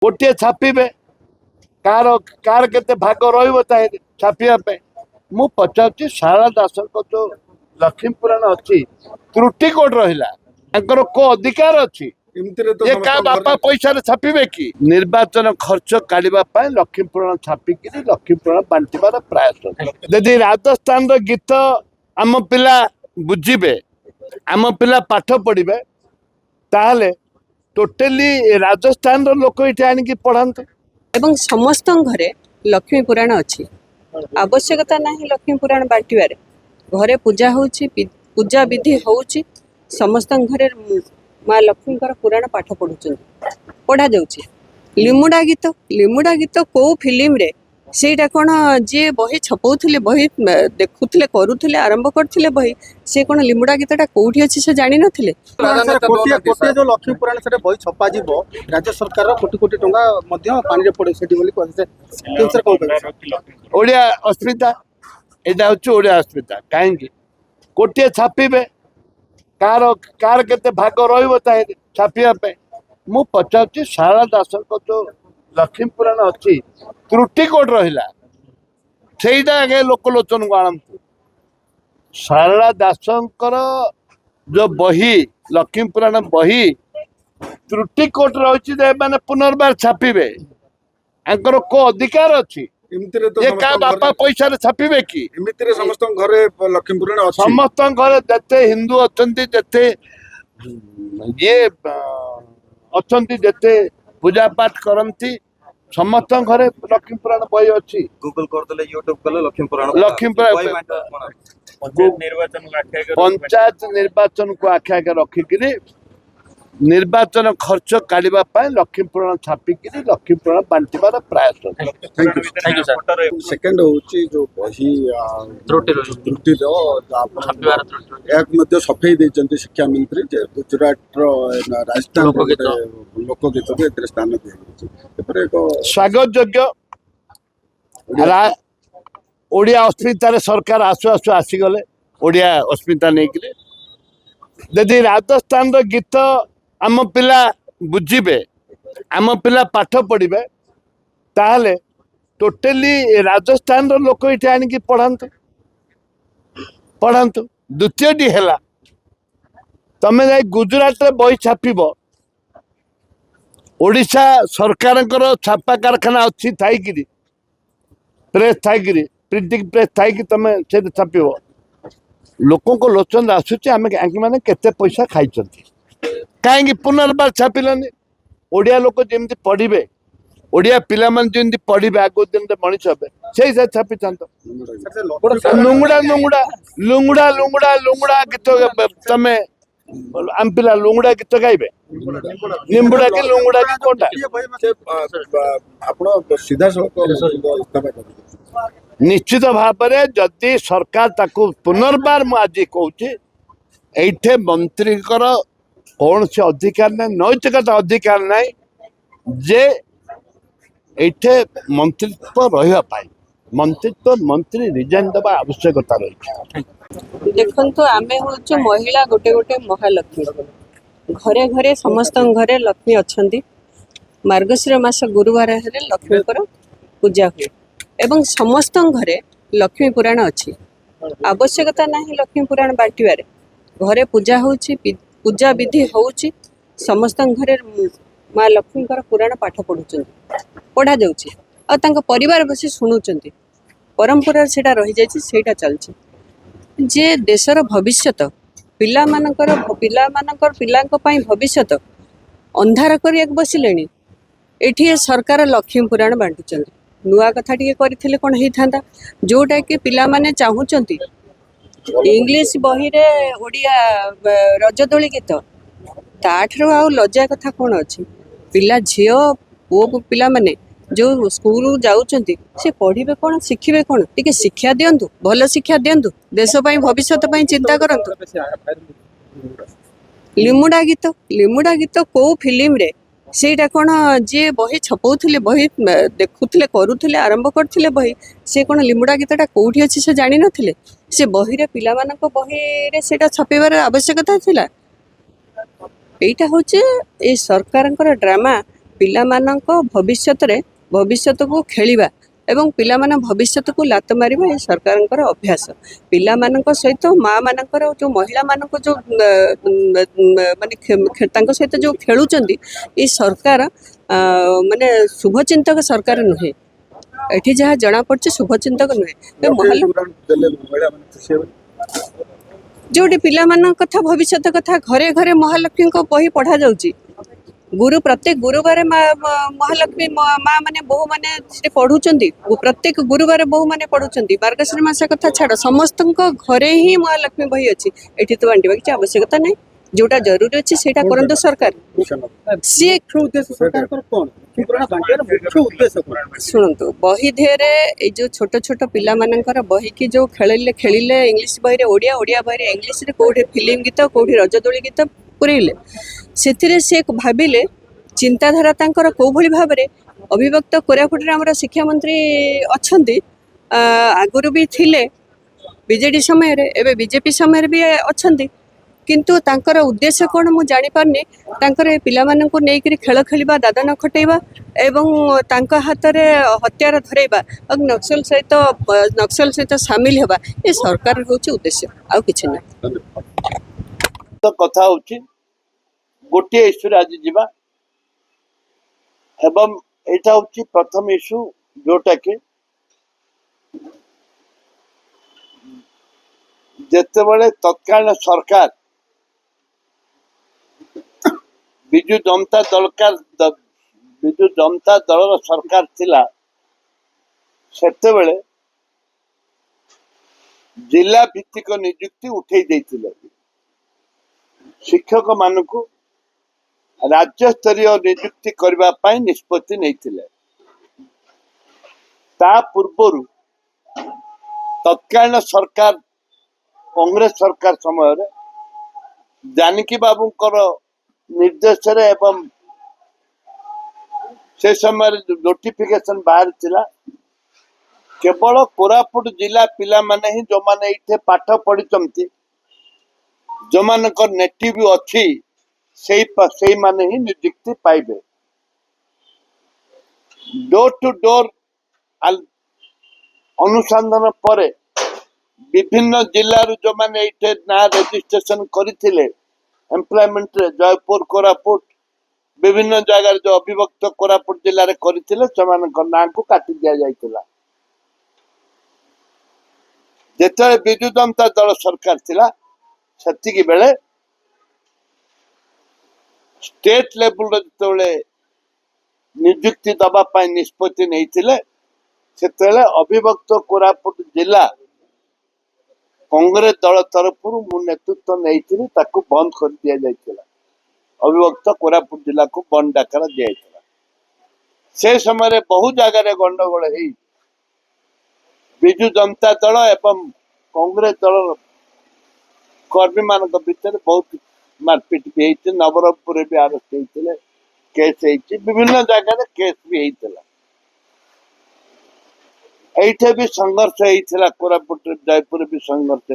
गोटे छापे car car के भाग रहा मु पचार शारदा दास जो लक्ष्मी पुराण अच्छी त्रुटि कोड रहा को अधिकार अच्छी ये का बापा पैसा छापे कि निर्वाचन खर्च काढ़ा लक्ष्मी पुराण छापिक लक्ष्मी पुराण बांटार प्रयास यदि राजस्थान गीत आम पिला बुझे आम पिला पाठ पढ़े ताहले टोटली राजस्थान लोक ये आनिकी पढ़ाते एवं समस्त घरे लक्ष्मी पुराण अच्छी आवश्यकता नहीं लक्ष्मी पुराण बांटार घरे पूजा होची पूजा विधि होची समस्त घरे माँ लक्ष्मी पुराण पाठ पढ़ा जाऊँगी लिमुड़ा गीत कौ फिल्म रे सेटा कौन जी बही छपाऊले बही देखुले करुले आरंभ करते बही से कौन लिमुड़ा गीतटा कौटी अच्छी से जानी नथिले जो लक्ष्मी पुराण से बही छपा राज्य सरकार कोटी कोटी टंका पानी पड़े ओडिया अस्मिता यहाँ हूँ ओडिया अस्मिता कहीं गोटे छापे कार कार के भाग रहा छापे मु पचार शारदा दास जो लक्ष्मी पुराण अच्छी त्रुटि कोड रहा से लोकलोचन को आणतु शारदा दास जो बही लक्ष्मी पुराण बही त्रुटि कोड रही मैंने पुनर्बार छापे को अधिकार अच्छी ये का बापा पैसा छापे कि समस्त घरे लक्ष्मी पुराण समस्त घर जिते हिंदू अच्छा जिते ये अच्छा जिते पूजा पाठ करती समस्त घरे लक्ष्मी पुराण बही अच्छी गूगल करदे यूट्यूब कले लक्ष्मी पुराण पंचायत निर्वाचन को आखि आगे रखिकी निर्वाचन खर्च काढ़ा लक्ष्मी पुराण छापिक लक्ष्मी पुराण बांटार प्रयास सेकेंड होची जो बही त्रुटि सफेई देते शिक्षा मंत्री गुजरात राजस्थान लोकगीत भी स्थान दिया स्वागत योग्य ओडिया अस्मितार सरकार आसु आसु आसीगले ओडिया अस्मिता नहीं यदि राजस्थान गीत आम पिला बुझे आम पिला पाठ पढ़े ताहले टोटली राजस्थान लोक ये आनिकी पढ़ाते द्वितीयटी है तमें जाए गुजरात रे बही छापिब ओडिशा सरकार छापा कारखाना अच्छी थी प्रेस थी प्रिंटिंग प्रेस थी तमें से छापिब लोकों को लोचन आसूचे आम मैंने केते पैसा खाई कहीं पुनर्बार छापिलानी ओडिया लोक जमी पढ़े ओडिया पिला जमी पढ़े आगो दिन मनीष हे से छापी लुंगुड़ा लुंगुड़ा लुंगुड़ा लुंगुड़ा लुंगुड़ा गीत तमें आम पिला लुंगुड़ा गीत गाइबे निम्बुड़ा की लुंगुड़ा की कोटा निश्चित भाव में जदि सरकार ताकू पुनर्बार मुझे कहूँ ये मंत्री कौन से अधिकार ना नैतिकता अधिकार ना जे ये मंत्रित्व रही मंत्रित्व मंत्री रिजाइन देवा आवश्यकता रही देखो तो आमे हूँ महिला गोटे गोटे महालक्ष्मी घरे घरे समस्त घरे लक्ष्मी अच्छा मार्गशीर मास गुरुवार लक्ष्मी पूजा हुए एवं समस्त घरे लक्ष्मी पुराण अच्छी आवश्यकता नहीं लक्ष्मी पुराण बांटार घरे पूजा होची पूजा विधि होची समस्त घरे माँ लक्ष्मी पुराण पाठ पढ़ा जाऊँगी और परिवार बसी शुणुंट परंपरा सेटा रही जाइए चलती जे देशर भविष्यत पिला भविष्यत अंधार कर बसिले ये सरकार लक्ष्मी पुराण बांटुं नुआ कथा टे करथिले कोन हेइथांदा जोटा कि पिला माने चाहूचंती इंग्लिश बही रे ओडिया रजदोली गीत ताठरो आ लज्जा कथा कोन अछि पिला झियो पुओ पिला माने जो स्कूल जाउचंती से पढ़िबे कोन शिखिबे कोन टिके शिक्षा दियंतु भल शिक्षा दियंतु देश पई भविष्यत पई चिंता करंतु लिमुड़ा गीत कौ फिल्म रे सेटा कौन जी बही छपाऊले बही देखुले करुले आरंभ करते बही से कौन लिमुड़ा गीतटा कौटी अच्छी से जानी नथिले से बही रे पिला मानक बही रे सेटा छपेबार आवश्यकता थिला एटा होचे ए सरकारंकर ड्रामा ପିଲାମାନଙ୍କ ଭବିଷ୍ୟତକୁ ଖେଳିବା ଏବଂ ପିଲାମାନ ଭବିଷ୍ୟତକୁ ଲାତ ମାରିବା ଏ ସରକାରଙ୍କର ଅଭ୍ୟାସ। ପିଲାମାନଙ୍କ ସହିତ ମା ମାନଙ୍କର ଯେଉଁ ମହିଳାମାନଙ୍କ ଯେଉଁ ମାନେ ତାଙ୍କ ସହିତ ଯେଉଁ ଖେଳୁଛନ୍ତି ଏ ସରକାର ମାନେ ଶୁଭଚିନ୍ତକ ସରକାର ନୁହେଁ। ଏଠି ଯାହା ଜଣାପଡ଼ୁଛି ଶୁଭଚିନ୍ତକ ନୁହେଁ। ଯୋଉଠି ପିଲାମାନଙ୍କ କଥା ଭବିଷ୍ୟତ କଥା ଘରେ ଘରେ ମହାଲକ୍ଷ୍ମୀଙ୍କ ବହି ପଢ଼ାଯାଉଛି। ପ୍ରତ୍ୟେକ ଗୁରୁବାର ମହାଲକ୍ଷ୍ମୀ ମା ମାନେ ବୋହୂ ମାନେ ସେଠି ପଢୁଛନ୍ତି। ପ୍ରତ୍ୟେକ ଗୁରୁବାର ବୋହୂ ମାନେ ପଢୁଛନ୍ତି। ମାର୍ଗଶିର ମାସ କଥା ଛାଡ଼, ସମସ୍ତଙ୍କ ଘରେ ହିଁ ମହାଲକ୍ଷ୍ମୀ ବହି ଅଛି। ଏଠି ତ ବାଣ୍ଟିବା କିଛି ଆବଶ୍ୟକତା ନାହିଁ। ଯୋଉଟା ଜରୁରୀ ଅଛି ସେଇଟା କରନ୍ତୁ ସରକାର। ସିଏ ଶୁଣନ୍ତୁ, ବହି ଧିଅରେ ଏଇ ଯୋଉ ଛୋଟ ଛୋଟ ପିଲାମାନଙ୍କର ବହିକି ଯୋଉ ଖେଳିଲେ ଇଂଲିଶ ବହିରେ ଓଡ଼ିଆ ବହିରେ ଇଂଲିଶରେ କୋଉଠି ଫିଲ୍ମ ଗୀତ କୋଉଠି ରଜଦୋଳି ଗୀତ ପୁରେଇଲେ, ସେଥିରେ ସେ ଭାବିଲେ ଚିନ୍ତାଧାରା ତାଙ୍କର କୋଉଭଳି ଭାବରେ ଅବିଭକ୍ତ କୋରାପୁଟରେ ଆମର ଶିକ୍ଷାମନ୍ତ୍ରୀ ଅଛନ୍ତି, ଆଗରୁ ବି ଥିଲେ ବିଜେଡି ସମୟରେ, ଏବେ ବିଜେପି ସମୟରେ ବି ଅଛନ୍ତି। କିନ୍ତୁ ତାଙ୍କର ଉଦ୍ଦେଶ୍ୟ କ'ଣ ମୁଁ ଜାଣିପାରୁନି। ତାଙ୍କର ଏ ପିଲାମାନଙ୍କୁ ନେଇକରି ଖେଳ ଖେଳିବା, ଦାଦନ ଖଟେଇବା ଏବଂ ତାଙ୍କ ହାତରେ ହତିଆର ଧରେଇବା ଏବଂ ନକ୍ସଲ ସହିତ ସାମିଲ ହେବା ଏ ସରକାର ହେଉଛି ଉଦ୍ଦେଶ୍ୟ, ଆଉ କିଛି ନାହିଁ। କଥା ହଉଛି ଗୋଟିଏ ଇସ୍ୟୁରେ ଆଜି ଯିବା ଏବଂ ଏଇଟା ହଉଛି ପ୍ରଥମ ଇସ୍ୟୁ ଯୋଉଟା କି ଯେତେବେଳେ ତତ୍କାଳୀନ ସରକାର ବିଜୁ ଜନତା ଦଳର ସରକାର ଥିଲା, ସେତେବେଳେ ଜିଲ୍ଲା ଭିତ୍ତିକ ନିଯୁକ୍ତି ଉଠେଇ ଦେଇଥିଲେ। ଶିକ୍ଷକ ମାନଙ୍କୁ ରାଜ୍ୟସ୍ତରୀୟ ନିଯୁକ୍ତି କରିବା ପାଇଁ ନିଷ୍ପତ୍ତି ନେଇଥିଲେ। ତା ପୂର୍ବରୁ ତତ୍କାଳୀନ ସରକାର କଂଗ୍ରେସ ସରକାର ସମୟରେ ଜାନକୀ ବାବୁଙ୍କର ନିର୍ଦ୍ଦେଶରେ ଏବଂ ସେ ସମୟରେ ନୋଟିଫିକେସନ ବାହାରିଥିଲା, କେବଳ କୋରାପୁଟ ଜିଲ୍ଲା ପିଲାମାନେ ହିଁ ଯୋଉମାନେ ଏଇଠି ପାଠ ପଢିଛନ୍ତି, ଯୋଉମାନଙ୍କର ନେଟିଭ ଅଛି, ସେଇମାନେ ହିଁ ନିଯୁକ୍ତି ପାଇବେ। ଡୋର ଟୁ ଡୋର ଅନୁସନ୍ଧାନ ପରେ ବିଭିନ୍ନ ଜିଲ୍ଲାରୁ ଯୋଉମାନେ ଏଇଠି ନାଁ ରେଜିଷ୍ଟ୍ରେସନ କରିଥିଲେ ଏମ୍ପ୍ଲୟମେଣ୍ଟରେ, ଜୟପୁର କୋରାପୁଟ ବିଭିନ୍ନ ଜାଗାରେ ଯୋଉ ଅବିଭକ୍ତ କୋରାପୁଟ ଜିଲ୍ଲାରେ କରିଥିଲେ, ସେମାନଙ୍କ ନାଁକୁ କାଟି ଦିଆଯାଇଥିଲା। ଯେତେବେଳେ ବିଜୁ ଜନତା ଦଳ ସରକାର ଥିଲା, ସେତିକି ବେଳେ ଷ୍ଟେଟ ଲେବୁଲର ଯେତେବେଳେ ନିଯୁକ୍ତି ଦବା ପାଇଁ ନିଷ୍ପତ୍ତି ନେଇଥିଲେ, ସେତେବେଳେ ଅବିଭକ୍ତ କୋରାପୁଟ ଜିଲ୍ଲା କଂଗ୍ରେସ ଦଳ ତରଫରୁ ମୁଁ ନେତୃତ୍ୱ ନେଇଥିଲି, ତାକୁ ବନ୍ଦ କରି ଦିଆଯାଇଥିଲା। ଅବିଭକ୍ତ କୋରାପୁଟ ଜିଲ୍ଲାକୁ ବନ୍ଦ ଡାକରା ଦିଆଯାଇଥିଲା। ସେ ସମୟରେ ବହୁ ଜାଗାରେ ଗଣ୍ଡଗୋଳ ହେଇ ବିଜୁ ଜନତା ଦଳ ଏବଂ କଂଗ୍ରେସ ଦଳର କର୍ମୀ ମାନଙ୍କ ଭିତରେ ବହୁତ ମାରପିଟ ବି ହେଇଛି। ନବରଙ୍ଗପୁରରେ ବି ଆରେଷ୍ଟ ହେଇଥିଲେ, କେସ୍ ହେଇଛି, ବିଭିନ୍ନ ଜାଗାରେ କେସ୍ ବି ହେଇଥିଲା। ଏଇଠି ବି ସଂଘର୍ଷ ହେଇଥିଲା, କୋରାପୁଟରେ ଜୟପୁରରେ ବି ସଂଘର୍ଷ